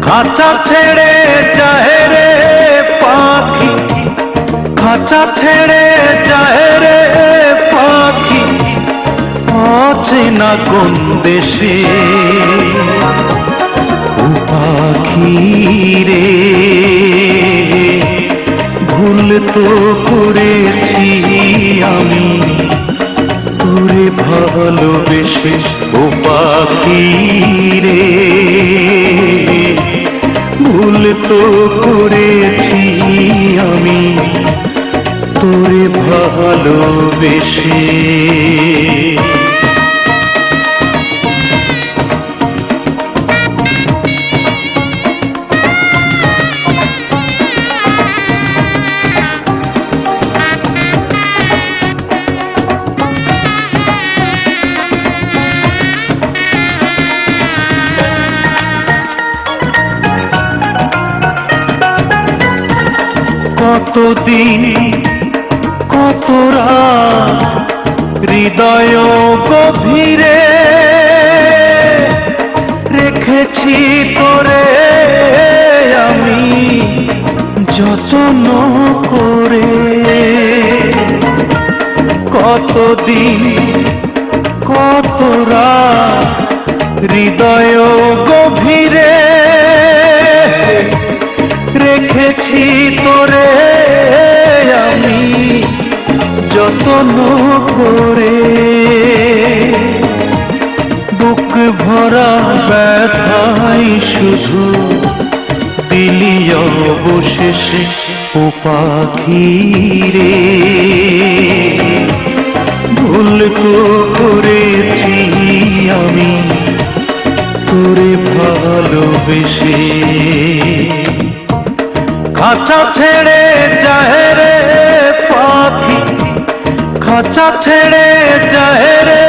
খাঁচা ছেড়ে যায় রে পাখি, খাঁচা ছেড়ে যায় রে পাখি, অচেনা কোন দেশে। ও পাখি রে, ভুল তো করেছি আমি তোরে ভালোবেসে। ও পাখি রে, ভুল তো করেছি আমি তোরে ভালোবেসে। কতদিন কত রাত হৃদয় গভীরে রেখেছি তোরে আমি যত্ন করে। কতদিন কত রাত হৃদয় গভীরে রেখেছি তোরে আমি যত্ন করে। বুক ভরা ব্যথাই শুধু দিলি অবশেষে। ও পাখি রে, ভুল তো করেছি আমি তোরে ভালোবেসে। খাঁচা ছেড়ে যায় রে পাখি, খাঁচা ছেড়ে যায় রে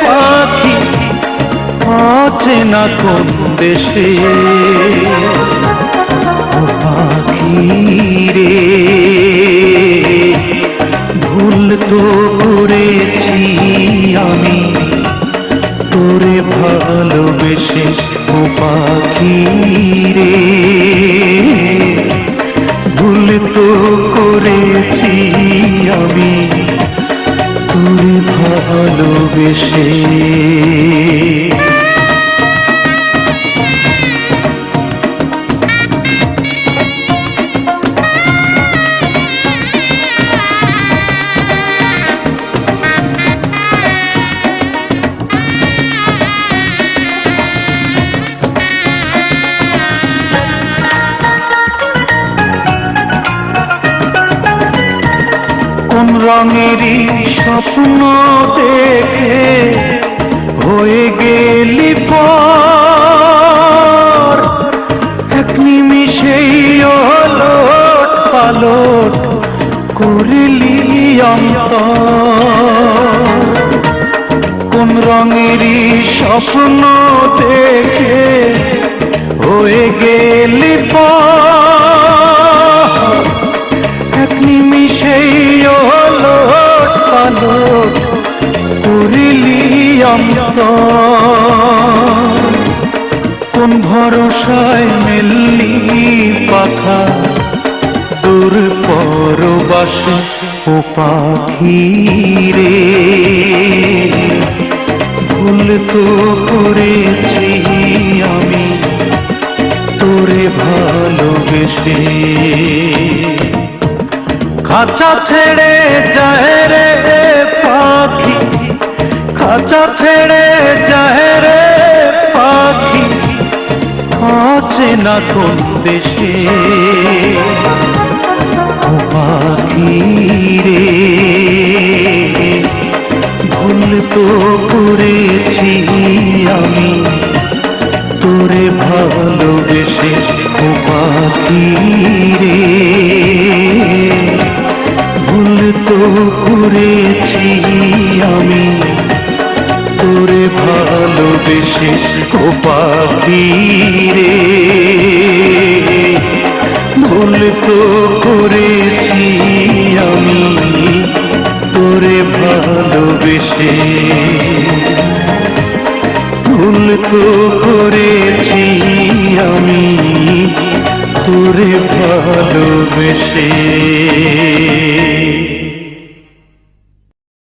পাখি, অচেনা কোন দেশে। ও পাখি রে, ভুল তো করেছি আমি তোরে ভালোবেসে। ও পাখি রে, ভুল তো করেছি আমি তোরে ভালোবেসে। কোন রঙেরই স্বপ্ন দেখে হয়ে গেলি পর, এক নিমিষেই ওলট পালট করিলি অন্তর। কোন রঙেরই স্বপ্ন দেখে হয়ে গেলি পর, এক নিমিষেই ওলট পালট করিলি অন্তর। কোন ভরসায় মেললি পাখা দূর পরবাসে। ও পাখি রে, ভুল তো করেছি আমি তোরে ভালোবেসে। খাঁচা ছেড়ে যায় রে পাখি, খাঁচা ছেড়ে যায় রে পাখি, অচেনা কোন দেশে। ও পাখি রে, ভুল তো করেছি আমি তোরে ভালোবেসে। ও পাখি রে, ভুল তো করেছি আমি তোরে ভালোবেসে। ও পাখি রে, ভুল তো করেছি আমি তোরে ভালোবেসে। ভুল তো করেছি আমি তোরে ভালোবেসে।